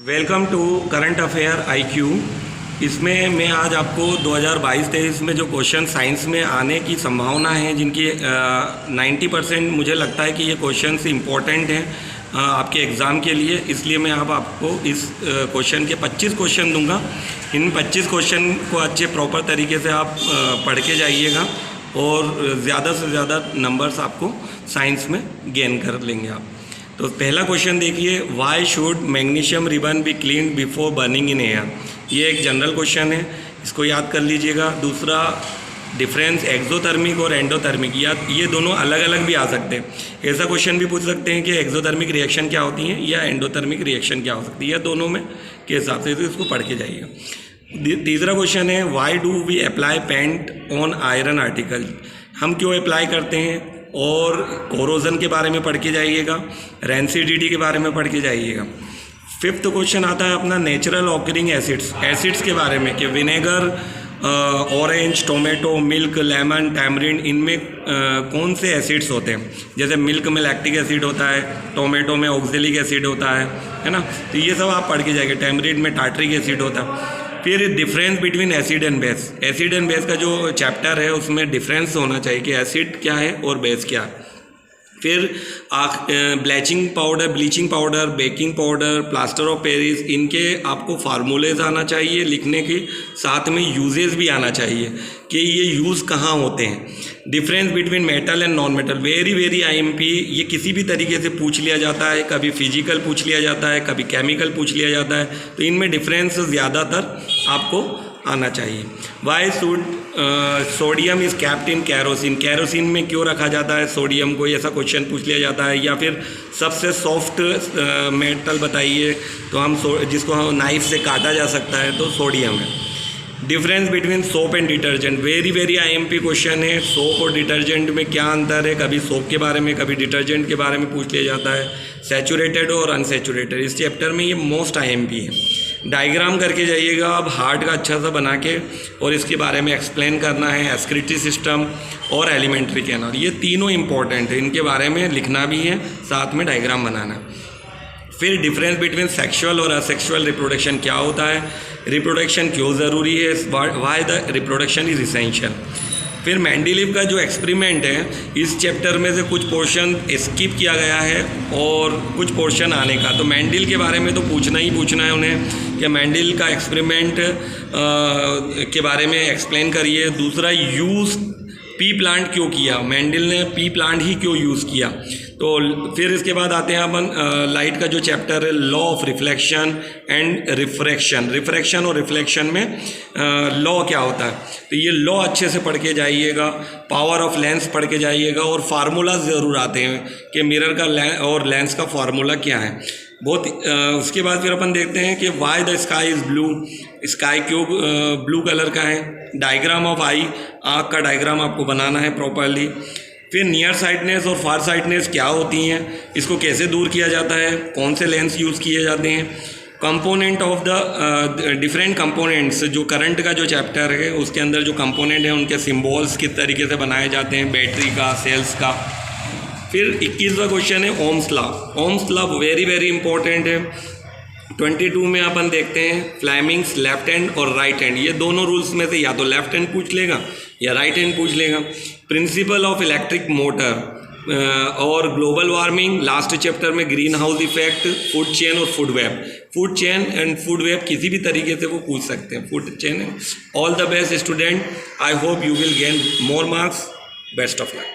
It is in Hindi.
Welcome to current affair IQ. इसमें मैं आज आपको 2022-23 में जो क्वेश्चन साइंस में आने की संभावना है, जिनकी 90% मुझे लगता है कि ये क्वेश्चन इम्पोर्टेंट हैं आपके एग्ज़ाम के लिए। इसलिए मैं आपको इस क्वेश्चन के 25 क्वेश्चन दूंगा। इन 25 क्वेश्चन को अच्छे प्रॉपर तरीके से आप पढ़ के जाइएगा और ज़्यादा से ज़्यादा नंबर्स आपको साइंस में गेन कर लेंगे आप। तो पहला क्वेश्चन देखिए, why should magnesium ribbon be clean before burning in air. ये एक जनरल क्वेश्चन है, इसको याद कर लीजिएगा। दूसरा, डिफरेंस एक्सोथर्मिक और एंडोथर्मिक, या ये दोनों अलग अलग भी आ सकते हैं। ऐसा क्वेश्चन भी पूछ सकते हैं कि एक्सोथर्मिक रिएक्शन क्या होती है या एंडोथर्मिक रिएक्शन क्या हो सकती है, या दोनों में के हिसाब से इसको पढ़ के जाइएगा। तीसरा क्वेश्चन है, why do we apply paint on iron article. हम क्यों अप्लाई करते हैं, और कोरोजन के बारे में पढ़ के जाइएगा, रेंसिडिटी के बारे में पढ़ के जाइएगा। फिफ्थ क्वेश्चन आता है अपना नेचुरल ऑकरिंग एसिड्स के बारे में, कि vinegar, orange, tomato, milk, lemon, tamarind, इनमें कौन से एसिड्स होते हैं। जैसे मिल्क में लैक्टिक एसिड होता है, टोमेटो में ऑक्जेलिक एसिड होता है ना। तो ये सब आप पढ़ के जाइए। टैमरिंड में टार्ट्रिक एसिड होता है। फिर difference between acid and base. Acid and base का जो चैप्टर है उसमें डिफरेंस होना चाहिए कि एसिड क्या है और बेस क्या है। फिर bleaching powder, baking powder, plaster of Paris, इनके आपको फार्मूलेज आना चाहिए लिखने के साथ में यूजेस भी आना चाहिए कि ये यूज़ कहाँ होते हैं। Difference between metal and non metal, very IMP, ये किसी भी तरीके से पूछ लिया जाता है। कभी फिजिकल पूछ लिया जाता है, कभी केमिकल पूछ लिया जाता है। तो इनमें डिफरेंस ज़्यादातर आपको आना चाहिए। Why should sodium is kept in kerosene. Kerosene में क्यों रखा जाता है सोडियम को, ऐसा क्वेश्चन पूछ लिया जाता है। या फिर सबसे सॉफ्ट मेटल बताइए, तो हम जिसको हम नाइफ से काटा जा सकता है, तो सोडियम है। Difference between soap and detergent, very IMP question है। सोप और डिटर्जेंट में क्या अंतर है, कभी सोप के बारे में कभी डिटर्जेंट के बारे में पूछ लिया जाता है। सैचुरेटेड और अनसैचुरेटेड, इस चैप्टर में ये मोस्ट आईएमपी है। डायग्राम करके जाइएगा अब हार्ट का अच्छा सा बना के, और इसके बारे में एक्सप्लेन करना है। एस्क्रिटी सिस्टम और एलिमेंट्री कैनल, ये तीनों इंपॉर्टेंट है, इनके बारे में लिखना भी है, साथ में डायग्राम बनाना है। फिर डिफरेंस बिटवीन सेक्सुअल और असेक्सुअल रिप्रोडक्शन क्या होता है, रिप्रोडक्शन क्यों ज़रूरी है, why the reproduction is essential. फिर मेंडेलीव का जो एक्सपेरिमेंट है, इस चैप्टर में से कुछ पोर्शन स्किप किया गया है और कुछ पोर्शन आने का। तो मेंडल के बारे में तो पूछना ही पूछना है उन्हें कि मेंडल का एक्सपेरिमेंट के बारे में एक्सप्लेन करिए। दूसरा, यूज़ पी प्लांट क्यों किया, मेंडल ने पी प्लांट ही क्यों यूज़ किया। तो फिर इसके बाद आते हैं अपन लाइट का जो चैप्टर है, law of reflection and refraction और रिफ्लेक्शन में लॉ क्या होता है। तो ये लॉ अच्छे से पढ़ के जाइएगा। पावर ऑफ लेंस पढ़ के जाइएगा, और फार्मूला ज़रूर आते हैं कि मिरर का और लेंस का फार्मूला क्या है बहुत। उसके बाद फिर अपन देखते हैं कि why the sky is blue, sky क्यों ब्लू कलर का है। डायग्राम ऑफ आई, आँख का डायग्राम आपको बनाना है प्रॉपरली। फिर नियर साइटनेस और फार साइटनेस क्या होती हैं, इसको कैसे दूर किया जाता है, कौन से लेंस यूज़ किए जाते हैं। Component of the different components, जो करंट का जो चैप्टर है उसके अंदर जो कंपोनेंट हैं उनके सिम्बॉल्स किस तरीके से बनाए जाते हैं, बैटरी का, सेल्स का। फिर 21वां क्वेश्चन है Ohm's law. Ohm's law very important है। 22 में अपन देखते हैं फ्लेमिंग्स लेफ्ट हैंड और राइट हैंड, ये दोनों रूल्स में से या तो लेफ्ट हैंड पूछ लेगा या राइट हैंड पूछ लेगा। प्रिंसिपल ऑफ इलेक्ट्रिक मोटर और ग्लोबल वार्मिंग, लास्ट चैप्टर में greenhouse effect, food chain और food web. Food chain and food web किसी भी तरीके से वो पूछ सकते हैं, food chain. All the best student, I hope you will gain more marks. Best of luck.